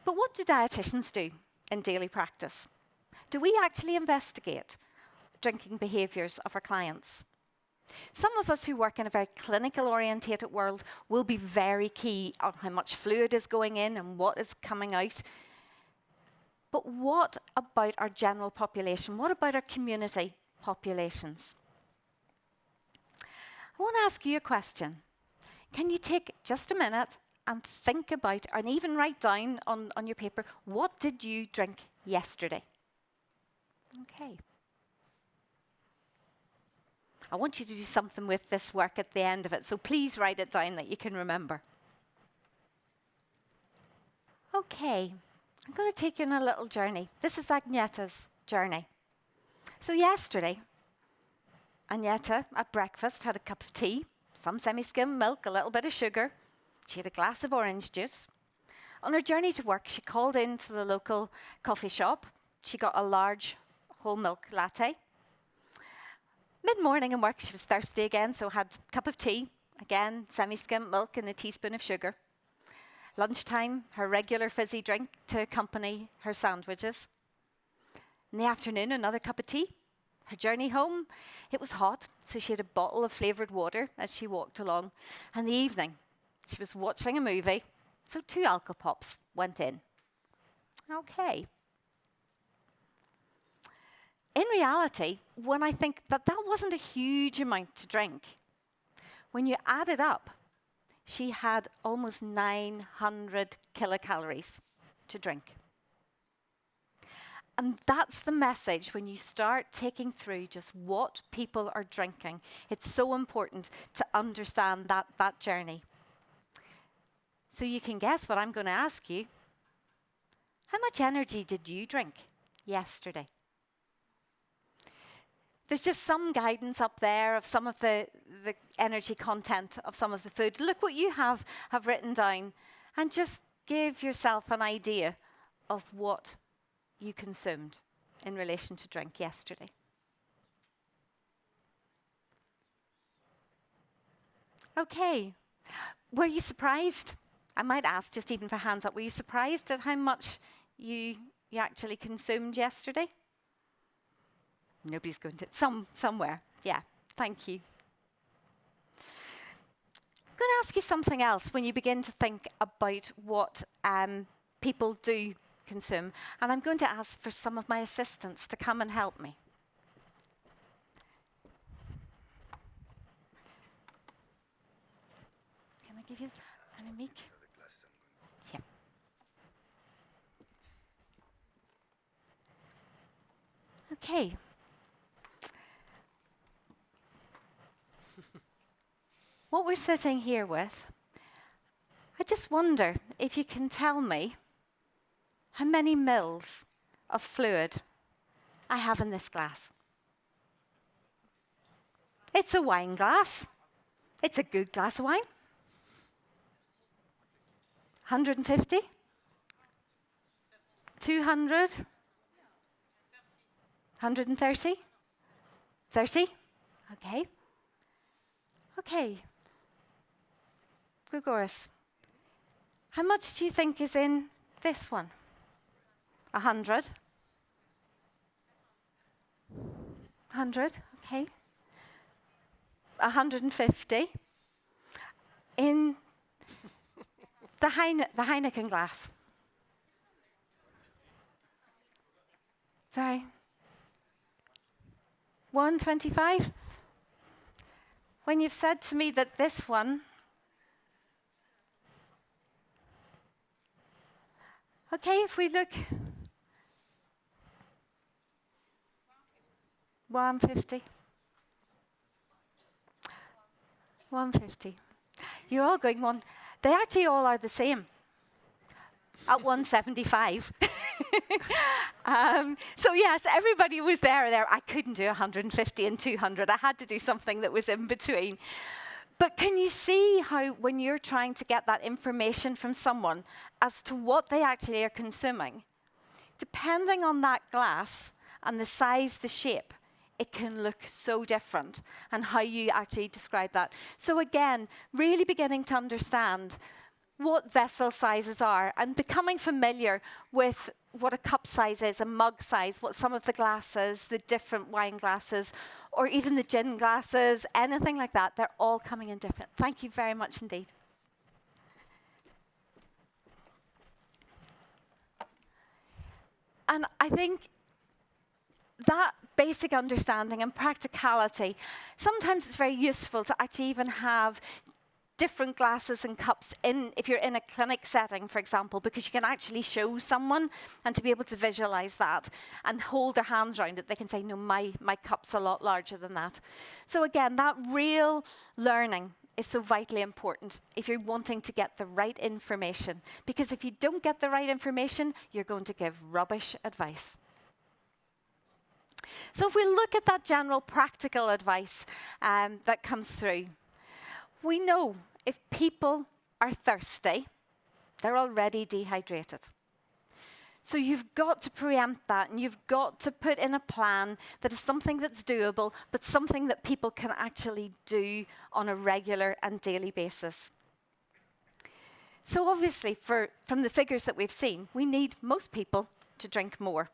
But what do dietitians do in daily practice? Do we actually investigate drinking behaviours of our clients? Some of us who work in a very clinical orientated world will be very key on how much fluid is going in and what is coming out. But what about our general population? What about our community populations? I want to ask you a question. Can you take just a minute and think about, and even write down on your paper, what did you drink yesterday? Okay. I want you to do something with this work at the end of it, so please write it down that you can remember. Okay, I'm going to take you on a little journey. This is Agnieszka's journey. So yesterday, Agnieszka at breakfast had a cup of tea, some semi-skim milk, a little bit of sugar. She had a glass of orange juice. On her journey to work, she called into the local coffee shop. She got a large whole milk latte. Mid-morning in work, she was thirsty again, so had a cup of tea, again, semi-skimmed milk and a teaspoon of sugar. Lunchtime, her regular fizzy drink to accompany her sandwiches. In the afternoon, another cup of tea. Her journey home, it was hot, so she had a bottle of flavoured water as she walked along. And the evening, she was watching a movie, so 2 Alco-Pops went in. Okay. In reality, when I think that wasn't a huge amount to drink, when you add it up, she had almost 900 kilocalories to drink. And that's the message when you start taking through just what people are drinking. It's so important to understand that journey. So you can guess what I'm going to ask you. How much energy did you drink yesterday? There's just some guidance up there of some of the energy content of some of the food. Look what you have written down and just give yourself an idea of what you consumed in relation to drink yesterday. Okay. Were you surprised? I might ask just even for hands up. Were you surprised at how much you actually consumed yesterday? Nobody's going to. Somewhere. Yeah. Thank you. I'm going to ask you something else when you begin to think about what people do consume. And I'm going to ask for some of my assistants to come and help me. Can I give you a mic? Yeah. Okay. What we're sitting here with, I just wonder if you can tell me how many mils of fluid I have in this glass. It's a wine glass. It's a good glass of wine. 150? 200? 130? 30? Okay. Okay. Grigoris, how much do you think is in this one? 100? 100, okay. 150 in the Heineken glass. Sorry. 125? When you've said to me that this one, okay, if we look, 150. 150. You're all going one. They actually all are the same at 175. So yes, everybody was there. I couldn't do 150 and 200. I had to do something that was in between. But can you see how when you're trying to get that information from someone as to what they actually are consuming, depending on that glass and the size, the shape, it can look so different and how you actually describe that. So again, really beginning to understand what vessel sizes are and becoming familiar with what a cup size is, a mug size, what some of the glasses, the different wine glasses, or even the gin glasses, anything like that, they're all coming in different. Thank you very much indeed. And I think that basic understanding and practicality, sometimes it's very useful to actually even have different glasses and cups in, if you're in a clinic setting, for example, because you can actually show someone and to be able to visualize that and hold their hands around it, they can say, no, my cup's a lot larger than that. So again, that real learning is so vitally important if you're wanting to get the right information, because if you don't get the right information, you're going to give rubbish advice. So if we look at that general practical advice that comes through, we know if people are thirsty, they're already dehydrated. So you've got to preempt that, and you've got to put in a plan that is something that's doable, but something that people can actually do on a regular and daily basis. So obviously, from the figures that we've seen, we need most people to drink more.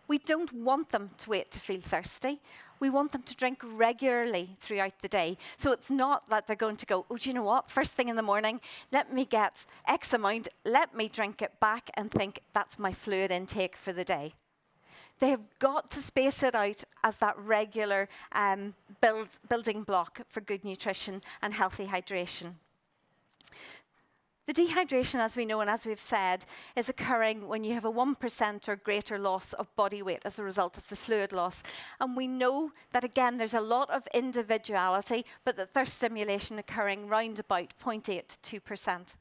We don't want them to wait to feel thirsty. We want them to drink regularly throughout the day. So it's not that they're going to go, oh, do you know what? First thing in the morning, let me get X amount, let me drink it back and think that's my fluid intake for the day. They have got to space it out as that regular building block for good nutrition and healthy hydration. The dehydration, as we know and as we've said, is occurring when you have a 1% or greater loss of body weight as a result of the fluid loss. And we know that, again, there's a lot of individuality, but that thirst stimulation occurring round about 0.8 to 2%.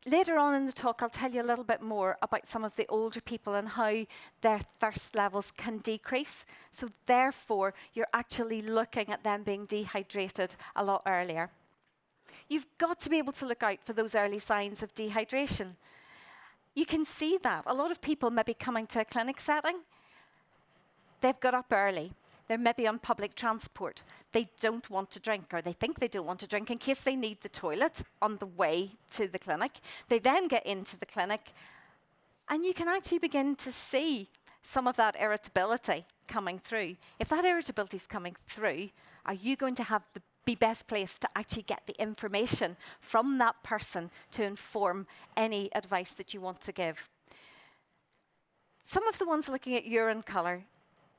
Later on in the talk, I'll tell you a little bit more about some of the older people and how their thirst levels can decrease. So therefore, you're actually looking at them being dehydrated a lot earlier. You've got to be able to look out for those early signs of dehydration. You can see that. A lot of people maybe coming to a clinic setting, they've got up early. They're maybe on public transport. They don't want to drink, or they think they don't want to drink in case they need the toilet on the way to the clinic. They then get into the clinic, and you can actually begin to see some of that irritability coming through. If that irritability is coming through, are you going to have the be best placed to actually get the information from that person to inform any advice that you want to give? Some of the ones looking at urine colour,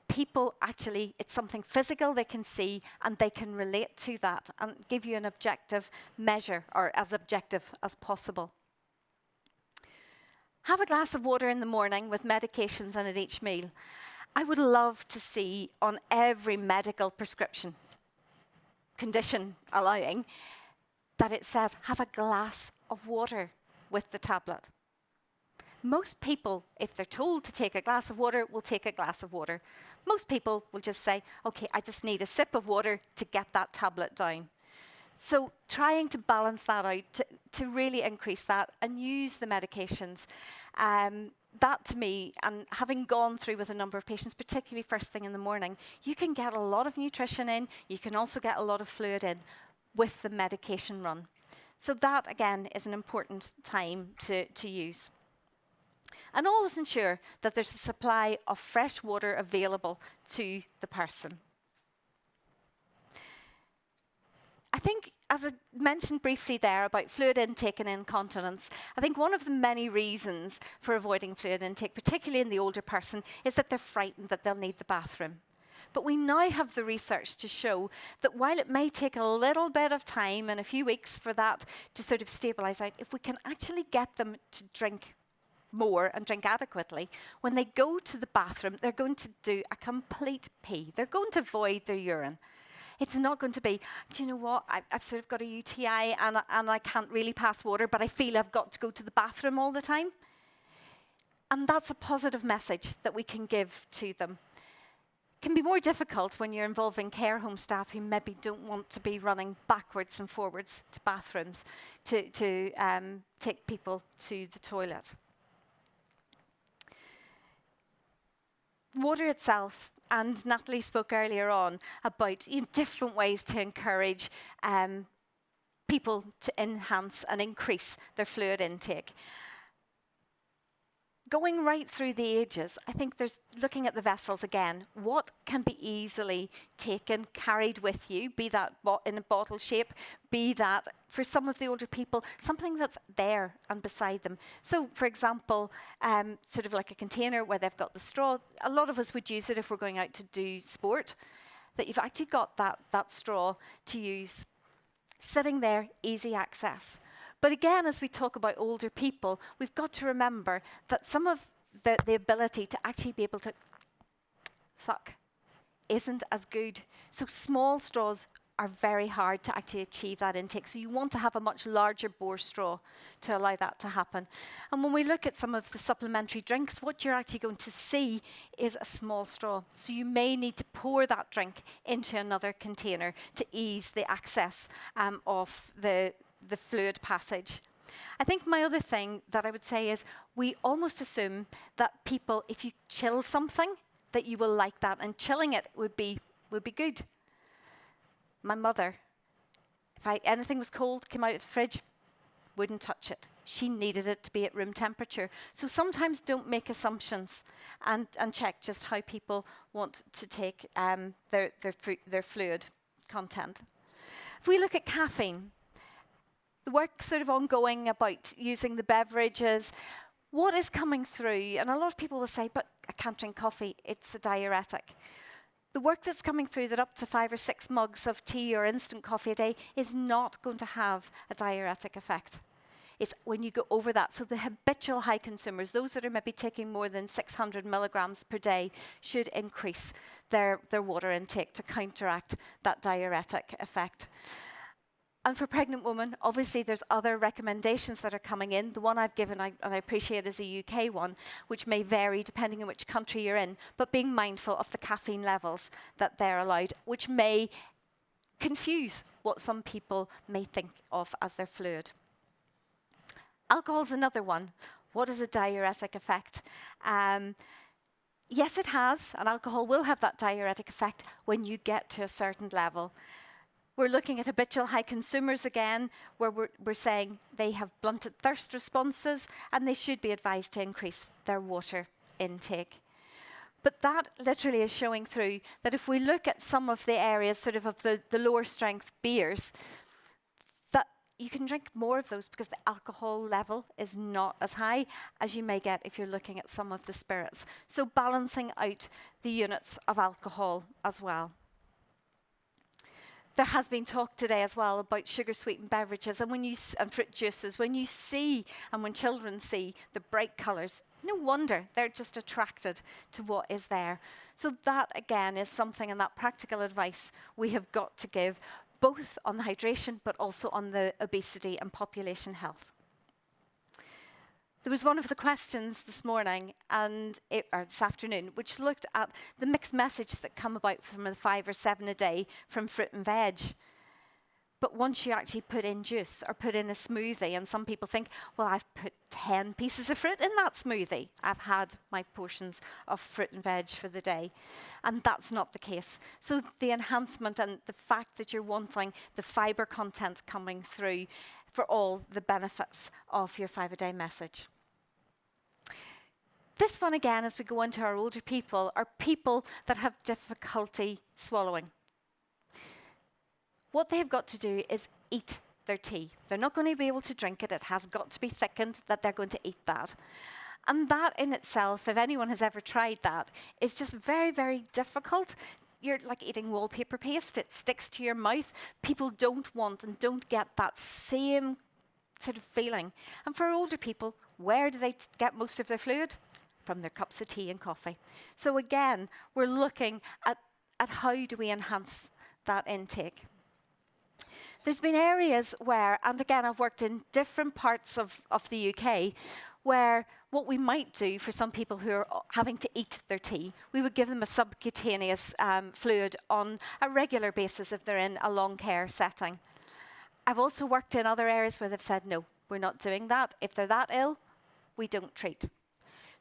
people actually, it's something physical they can see and they can relate to that and give you an objective measure, or as objective as possible. Have a glass of water in the morning with medications in at each meal. I would love to see on every medical prescription, condition allowing, that it says have a glass of water with the tablet. Most people, if they're told to take a glass of water, will take a glass of water. Most people will just say, okay, I just need a sip of water to get that tablet down. So trying to balance that out to really increase that and use the medications. That to me, and having gone through with a number of patients, particularly first thing in the morning, you can get a lot of nutrition in, you can also get a lot of fluid in with the medication run. So that, again, is an important time to use. And always ensure that there's a supply of fresh water available to the person. I think, as I mentioned briefly there about fluid intake and incontinence, I think one of the many reasons for avoiding fluid intake, particularly in the older person, is that they're frightened that they'll need the bathroom. But we now have the research to show that while it may take a little bit of time and a few weeks for that to sort of stabilise out, if we can actually get them to drink more and drink adequately, when they go to the bathroom, they're going to do a complete pee. They're going to void their urine. It's not going to be, do you know what, I've sort of got a UTI and I can't really pass water, but I feel I've got to go to the bathroom all the time. And that's a positive message that we can give to them. It can be more difficult when you're involving care home staff who maybe don't want to be running backwards and forwards to bathrooms to take people to the toilet. Water itself, and Natalie spoke earlier on about different ways to encourage people to enhance and increase their fluid intake. Going right through the ages, I think there's looking at the vessels again. What can be easily taken, carried with you, be that in a bottle shape, be that for some of the older people, something that's there and beside them. So, for example, sort of like a container where they've got the straw. A lot of us would use it if we're going out to do sport, that you've actually got that straw to use. Sitting there, easy access. But again, as we talk about older people, we've got to remember that some of the ability to actually be able to suck isn't as good. So small straws are very hard to actually achieve that intake. So you want to have a much larger bore straw to allow that to happen. And when we look at some of the supplementary drinks, what you're actually going to see is a small straw. So you may need to pour that drink into another container to ease the access of the fluid passage. I think my other thing that I would say is we almost assume that people, if you chill something, that you will like that, and chilling it would be good. My mother, if anything was cold, came out of the fridge, wouldn't touch it. She needed it to be at room temperature. So sometimes don't make assumptions and check just how people want to take their fluid content. If we look at caffeine, the work sort of ongoing about using the beverages, what is coming through, and a lot of people will say, but I can't drink coffee, it's a diuretic. The work that's coming through that up to 5 or 6 mugs of tea or instant coffee a day is not going to have a diuretic effect. It's when you go over that. So the habitual high consumers, those that are maybe taking more than 600 milligrams per day, should increase their water intake to counteract that diuretic effect. And for pregnant women, obviously there's other recommendations that are coming in. The one I've given, and I appreciate, is a UK one, which may vary depending on which country you're in, but being mindful of the caffeine levels that they're allowed, which may confuse what some people may think of as their fluid. Alcohol's another one. What is a diuretic effect? Yes, it has, and alcohol will have that diuretic effect when you get to a certain level. We're looking at habitual high consumers again, where we're saying they have blunted thirst responses and they should be advised to increase their water intake. But that literally is showing through that if we look at some of the areas sort of the lower strength beers, that you can drink more of those because the alcohol level is not as high as you may get if you're looking at some of the spirits. So balancing out the units of alcohol as well. There has been talk today as well about sugar-sweetened beverages and fruit juices. When you see, and when children see, the bright colours, no wonder they're just attracted to what is there. So that, again, is something, and that practical advice we have got to give, both on the hydration, but also on the obesity and population health. There was one of the questions this morning, or this afternoon, which looked at the mixed message that come about from the 5 or 7 a day from fruit and veg. But once you actually put in juice or put in a smoothie, and some people think, well, I've put 10 pieces of fruit in that smoothie. I've had my portions of fruit and veg for the day. And that's not the case. So the enhancement and the fact that you're wanting the fibre content coming through for all the benefits of your 5-a-day message. This one again, as we go into our older people, are people that have difficulty swallowing. What they've got to do is eat their tea. They're not going to be able to drink it. It has got to be thickened that they're going to eat that. And that in itself, if anyone has ever tried that, is just very, very difficult. You're like eating wallpaper paste. It sticks to your mouth. People don't want and don't get that same sort of feeling. And for older people, where do they get most of their fluid? From their cups of tea and coffee. So again, we're looking at how do we enhance that intake. There's been areas where, and again, I've worked in different parts of the UK, where what we might do for some people who are having to eat their tea, we would give them a subcutaneous fluid on a regular basis if they're in a long care setting. I've also worked in other areas where they've said, no, we're not doing that. If they're that ill, we don't treat.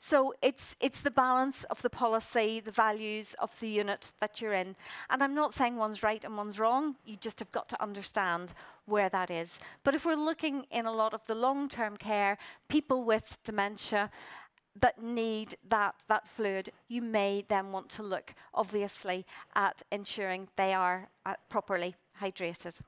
So it's the balance of the policy, the values of the unit that you're in. And I'm not saying one's right and one's wrong, you just have got to understand where that is. But if we're looking in a lot of the long-term care, people with dementia that need that fluid, you may then want to look, obviously, at ensuring they are properly hydrated.